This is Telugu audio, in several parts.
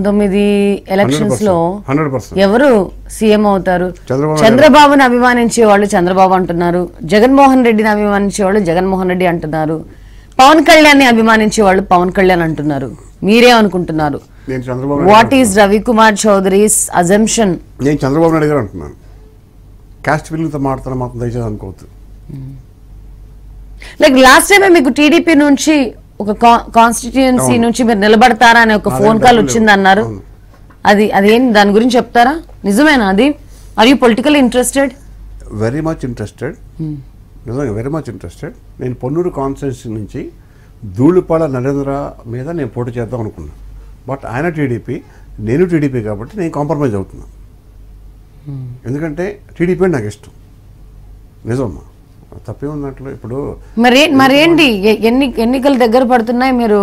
19 ఎలక్షన్స్ లో 100% ఎవరు సీఎం అవుతారు? చంద్రబాబుని అభిమానించే వాళ్ళు చంద్రబాబు అంటున్నారు, జగన్మోహన్ రెడ్డిని అభిమానించే వాళ్ళు జగన్మోహన్ రెడ్డి అంటున్నారు, పవన్ కళ్యాణ్ ని అభిమానించే వాళ్ళు పవన్ కళ్యాణ్ అంటున్నారు. మీరేమనుకుంటున్నారు? What is Ravikumar Chowdharys assumption? నేను చంద్రబాబు నాయుడు గారు అంటున్నాను. కాస్ట్ ఫీలింగ్తో మాట్లాడుతున్నా మాత్రం దయచేసి అనుకోవద్దు. లైక్ లాస్ట్ టైం మీకు టీడీపీ నుంచి ఒక కాన్స్టిట్యుయెన్సీ నుంచి మీరు నిలబడతారా అనే ఒక ఫోన్ కాల్ వచ్చింది అన్నారు. అది ఏం, దాని గురించి చెప్తారా? నిజమేనా అది? Are you political interested? Very much interested, నిజంగా వెరీ మచ్ ఇంట్రెస్టెడ్. నేను పొన్నూరు కాన్స్టిట్యున్సీ నుంచి ధూళిపాల నరేంద్ర మీద నేను పోటీ చేద్దాం అనుకున్నాను. బట్ ఆయన టీడీపీ, నేను టీడీపీ కాబట్టి నేను కాంప్రమైజ్ అవుతున్నాను. ఎందుకంటే టీడీపీ అంటే నాకు ఇష్టం. నిజమ్మా, తప్పే ఉన్నట్లు. ఇప్పుడు మరేంటి ఎన్నికలు దగ్గర పడుతున్నాయి, మీరు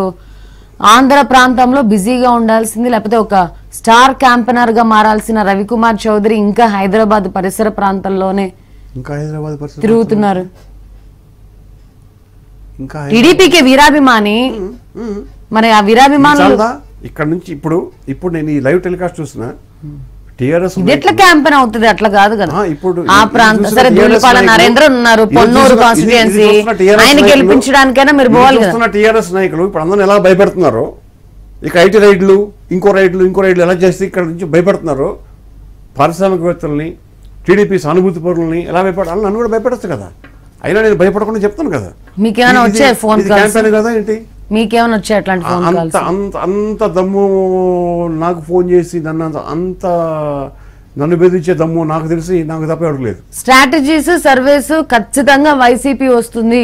ఆంధ్ర ప్రాంతంలో బిజీగా ఉండాల్సింది, లేకపోతే ఒక స్టార్ క్యాంపెనర్ గా మారాల్సిన రవికుమార్ చౌదరి ఇంకా హైదరాబాద్ పరిసర ప్రాంతాల్లోనే తిరుగుతున్నారు. టీడీపీకి వీరాభిమాని, మరి ఆ వీరాభిమానులు ఇక్కడ నుంచి ఇప్పుడు నేను ఈ లైవ్ టెలికాస్ట్ చూసిన టీఆర్ఎస్ ఎట్లా క్యాంపెయిన్ అవుతుంది? అట్లా కాదు కదా. ఇప్పుడు ఆ ప్రాంతం సరే, ధూళిపాల నరేంద్ర ఉన్నారు, పొన్నూరు కాన్స్టిట్యుయెన్సీ, ఆయన గెలిపించడానికైనా మీరు పోవాలి కదా. టీఆర్ఎస్ నాయకులు ఇప్పుడు అందరూ ఎలా భయపెడుతున్నారు, ఇక ఐటీ రైడ్లు, ఇంకో రైడ్లు ఎలా చేస్తే ఇక్కడ నుంచి భయపెడుతున్నారు. పారిశ్రామికవేత్తలని, టీడీపీ సానుభూతి పరులని ఎలా భయపడాలి? నన్ను కూడా భయపెడచ్చు కదా. అయినా నేను భయపడకుండా చెప్తాను కదా. మీకేమైనా వచ్చాయి ఫోన్ కాల్స్? కదా ఏంటి, మీకేమైనా వచ్చాయి అట్లాంటి ఫోన్ కాల్స్? అంత దమ్ము నాకు ఫోన్ చేసి నన్ను బెదిరించే దమ్ము నాకు తెలిసి నాకు తప్ప అడగలేదు. స్ట్రాటజీస్ సర్వేస్ ఖచ్చితంగా వైసీపీ వస్తుంది,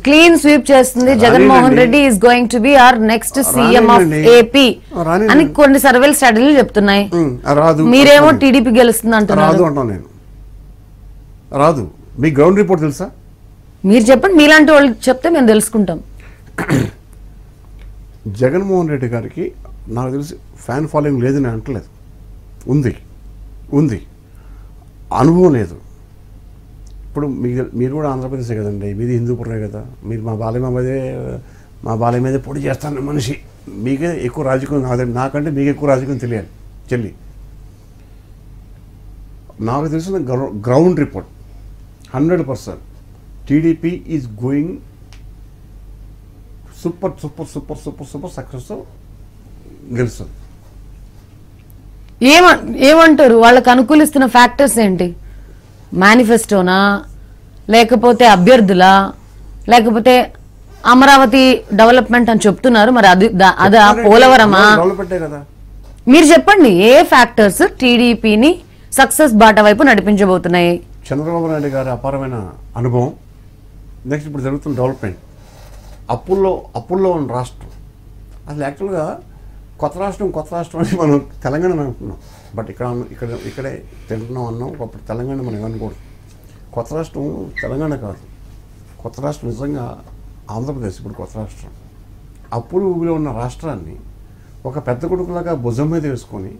క్లీన్ స్వీప్ చేస్తుంది, Jaganmohan Reddy is going to be our next CM of AP అని కొన్ని సర్వేలు స్ట్రాటజీలు చెప్తున్నాయి. మీరేమో టీడీపీ గెలుస్తుంది అంటున్నారు. రాదు. మీ గ్రౌండ్ రిపోర్ట్ తెలుసా? మీరు చెప్పండి, మీలాంటి వాళ్ళు చెప్తే మేము తెలుసుకుంటాం. జగన్మోహన్ రెడ్డి గారికి నాకు తెలిసి ఫ్యాన్ ఫాలోయింగ్ లేదని అంటలేదు. ఉంది అనుభవం లేదు. ఇప్పుడు మీరు కూడా ఆంధ్రప్రదేశే కదండి, మీది హిందూపురమే కదా. మీరు మా బాలయ్య మీదే పొడి చేస్తాను మనిషి. మీకే ఎక్కువ రాజకీయం నాకంటే మీకు ఎక్కువ రాజకీయం తెలియాలి చెల్లి. నాకు తెలిసిన ground report 100% TDP is going super success గెలుస్తుంది. ఏమంటారు? వాళ్ళకు అనుకూలిస్తున్న ఫ్యాక్టర్స్ ఏంటి? మేనిఫెస్టోనా, లేకపోతే అభ్యర్థులా, లేకపోతే అమరావతి డెవలప్మెంట్ అని చెప్తున్నారు. మరి అదా పోలవరమా? మీరు చెప్పండి, ఏ ఫ్యాక్టర్స్ టీడీపీని సక్సెస్ బాట వైపు నడిపించబోతున్నాయి? చంద్రబాబు నాయుడు గారి అపారమైన అనుభవం, నెక్స్ట్ ఇప్పుడు జరుగుతున్న డెవలప్మెంట్, అప్పుల్లో ఉన్న రాష్ట్రం. అసలు యాక్చువల్గా కొత్త రాష్ట్రం అని మనం తెలంగాణ అనుకున్నాం. బట్ ఇక్కడే తింటున్నాం అన్నాం. అప్పుడు తెలంగాణ మనం ఏమనుకోవడం. కొత్త రాష్ట్రం తెలంగాణ కాదు, కొత్త రాష్ట్రం నిజంగా ఆంధ్రప్రదేశ్. ఇప్పుడు కొత్త రాష్ట్రం అప్పుడు ఊబిలో ఉన్న రాష్ట్రాన్ని ఒక పెద్ద కొడుకులాగా భుజం మీద వేసుకొని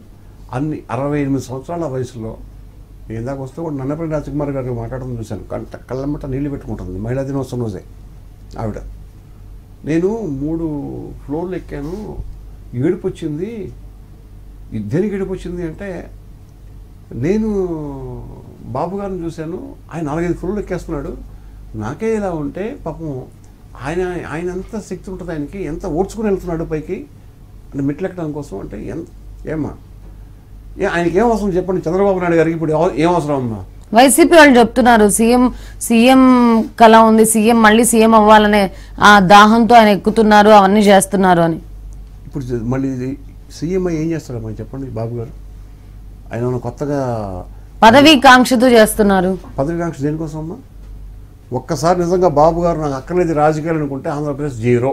68 సంవత్సరాల వయసులో ఇందాక వస్తే కూడా నన్నపల్లి రాజకుమార్ గారిని మాట్లాడడం చూశాను. కళ్ళమ్మట నీళ్లు పెట్టుకుంటుంది మహిళా దినోత్సవం రోజే ఆవిడ. నేను 3 ఫ్లోర్లు ఎక్కాను, ఏడుపు వచ్చింది. దేనికి ఏడుపు వచ్చింది అంటే, నేను బాబు గారిని చూశాను, ఆయన 4-5 ఫ్లోర్లు ఎక్కేస్తున్నాడు. నాకే ఇలా ఉంటే పాపం ఆయన ఎంత శక్తి ఉంటుంది ఆయనకి, ఎంత ఓడ్చుకుని వెళ్తున్నాడు పైకి అంటే మెట్లు ఎక్కడం కోసం. అంటే ఆయనకి ఏం అవసరం చెప్పండి చంద్రబాబు నాయుడు గారికి? ఇప్పుడు ఏం అవసరం అమ్మా? వైసీపీ వాళ్ళు చెప్తున్నారు సీఎం కళ ఉంది, మళ్ళీ సీఎం అవ్వాలనే ఆ దాహంతో ఆయన ఎక్కుతున్నారు, అవన్నీ చేస్తున్నారు అని. ఇప్పుడు మళ్ళీ సీఎం ఏం చేస్తాడమ్మా చెప్పండి బాబు గారు? ఆయన కొత్తగా పదవీకాంక్షతో చేస్తున్నారు. పదవీకాంక్ష దేనికోసం అమ్మా? ఒక్కసారి నిజంగా బాబు గారు నాకు అక్కర్లేదు రాజకీయాలు అనుకుంటే ఆంధ్రప్రదేశ్ 0.